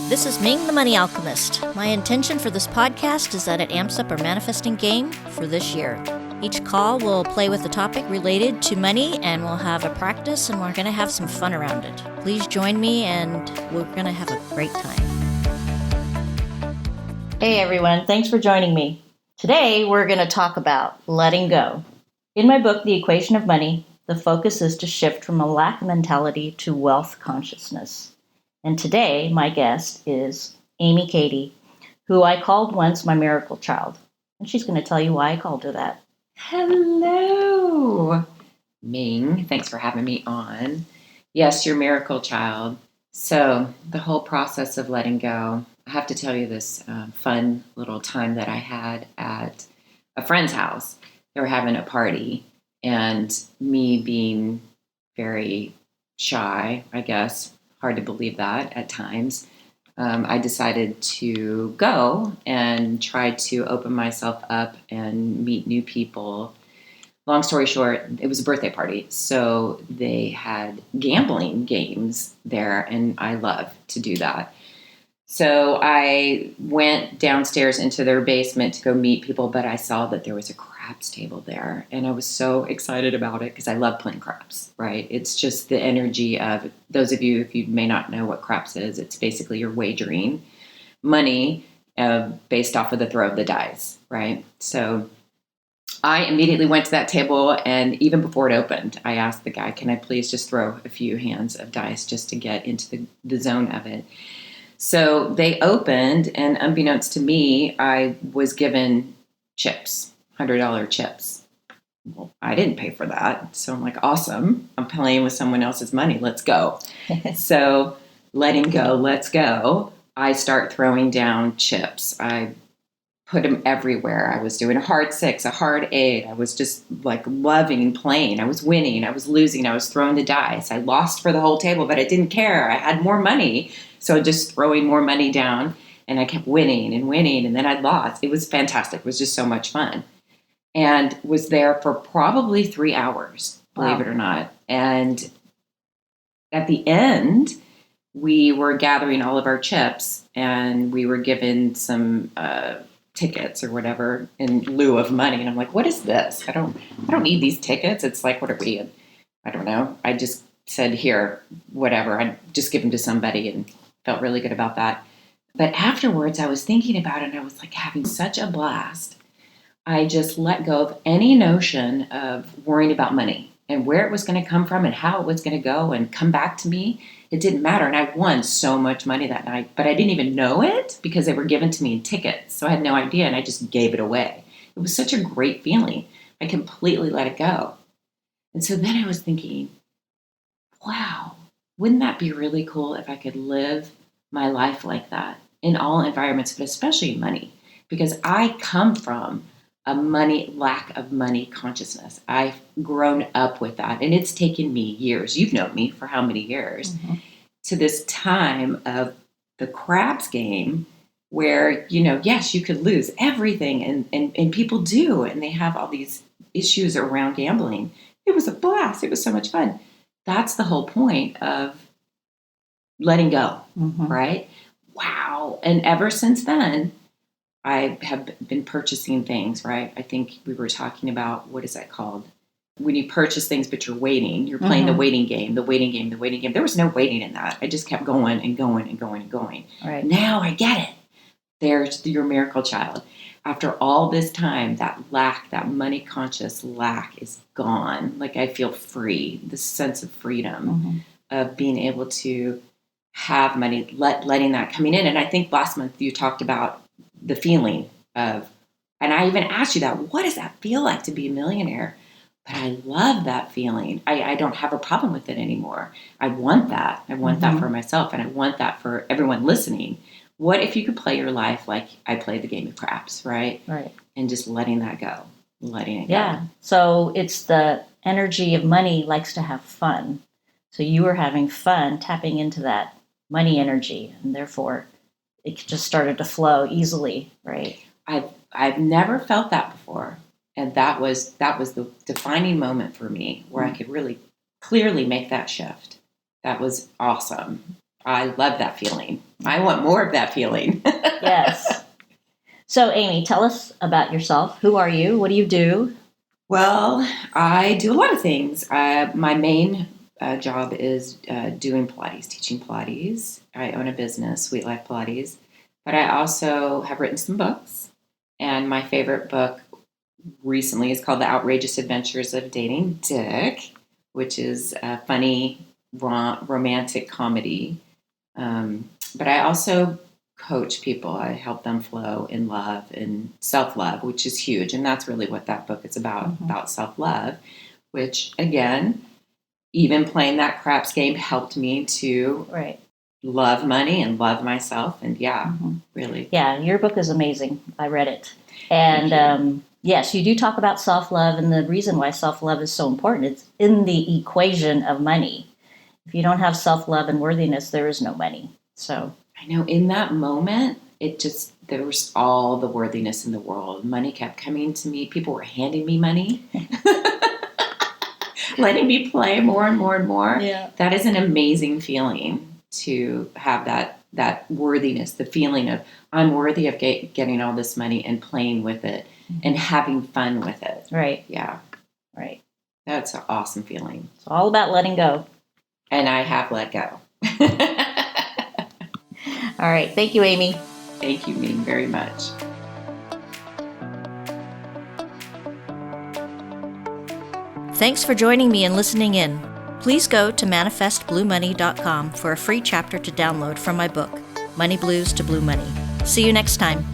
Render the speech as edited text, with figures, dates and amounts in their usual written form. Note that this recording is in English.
This is Ming the Money Alchemist. My intention for this podcast is that it amps up our manifesting game for this year. Each call will play with a topic related to money, and we'll have a practice, and we're going to have some fun around it. Please join me, and we're going to have a great time. Hey everyone, thanks for joining me. Today we're going to talk about letting go. In my book, The Equation of Money, the focus is to shift from a lack mentality to wealth consciousness. And today, my guest is Amy Cady, who I called once my miracle child. And she's going to tell you why I called her that. Hello, Ming. Thanks for having me on. Yes, your miracle child. So the whole process of letting go, I have to tell you this fun little time that I had at a friend's house. They were having a party, and me being very shy, I guess, hard to believe that at times, I decided to go and try to open myself up and meet new people. Long story short, it was a birthday party, so they had gambling games there, and I love to do that. So I went downstairs into their basement to go meet people, but I saw that there was a craps table there, and I was so excited about it because I love playing craps, right? It's just the energy of, those of you, if you may not know what craps is, it's basically you're wagering money based off of the throw of the dice, right? So I immediately went to that table, and even before it opened, I asked the guy, can I please just throw a few hands of dice just to get into the zone of it? So they opened, and unbeknownst to me, I was given chips, $100 chips. Well, I didn't pay for that. So I'm like, awesome. I'm playing with someone else's money. Let's go. So letting go, let's go. I start throwing down chips. I put them everywhere. I was doing a hard 6, a hard 8. I was just like loving playing. I was winning. I was losing. I was throwing the dice. I lost for the whole table, but I didn't care. I had more money. So just throwing more money down, and I kept winning, and then I lost. It was fantastic. It was just so much fun. And was there for probably 3 hours, believe it or not. And at the end, we were gathering all of our chips, and we were given some tickets or whatever in lieu of money. And I'm like, what is this? I don't need these tickets. It's like, what are we? I don't know. I just said, here, whatever. I just give them to somebody, and felt really good about that. But afterwards, I was thinking about it, and I was like having such a blast. I just let go of any notion of worrying about money and where it was going to come from and how it was going to go and come back to me. It didn't matter. And I won so much money that night, but I didn't even know it because they were given to me in tickets. So I had no idea, and I just gave it away. It was such a great feeling. I completely let it go. And so then I was thinking, wow, wouldn't that be really cool if I could live my life like that in all environments, but especially in money? Because I come from a lack of money consciousness. I've grown up with that, and it's taken me years. You've known me for how many years? Mm-hmm. To this time of the craps game where, yes, you could lose everything, and people do, and they have all these issues around gambling. It was a blast. It was so much fun. That's the whole point of letting go, mm-hmm. right? Wow. And ever since then, I have been purchasing things, right? I think we were talking about, what is that called? When you purchase things, but you're waiting. You're playing mm-hmm. the waiting game. There was no waiting in that. I just kept going and going and going and going. Right. Now I get it. There's your miracle child. After all this time, that money conscious lack is gone. Like, I feel free, this sense of freedom mm-hmm. of being able to have money, letting that coming in. And I think last month you talked about the feeling of, and I even asked you that, what does that feel like to be a millionaire? But I love that feeling. I don't have a problem with it anymore. I want that. I want mm-hmm. that for myself, and I want that for everyone listening. What if you could play your life like I played the game of craps, right? Right. And just letting that go, letting it go. Yeah. So it's the energy of money likes to have fun. So you were having fun tapping into that money energy, and therefore it just started to flow easily, right? I've never felt that before, and that was the defining moment for me where I could really clearly make that shift. That was awesome. I love that feeling. I want more of that feeling. Yes. So, Amy, tell us about yourself. Who are you? What do you do? Well, I do a lot of things. My main job is doing Pilates, teaching Pilates. I own a business, Sweet Life Pilates, but I also have written some books. And my favorite book recently is called The Outrageous Adventures of Dating Dick, which is a funny romantic comedy. But I also coach people. I help them flow in love and self-love, which is huge. And that's really what that book is about self-love, which, again, even playing that craps game helped me to love money and love myself. And really. Yeah, your book is amazing. I read it. And yes, you do talk about self-love. And the reason why self-love is so important is in the equation of money. If you don't have self-love and worthiness, there is no money. So I know in that moment, there was all the worthiness in the world. Money kept coming to me. People were handing me money, letting me play more and more and more. Yeah. That is an amazing feeling to have that worthiness, the feeling of I'm worthy of getting all this money and playing with it and having fun with it. Right. Yeah. Right. That's an awesome feeling. It's all about letting go. And I have let go. All right. Thank you, Amy. Thank you, Ming, very much. Thanks for joining me and listening in. Please go to manifestbluemoney.com for a free chapter to download from my book, Money Blues to Blue Money. See you next time.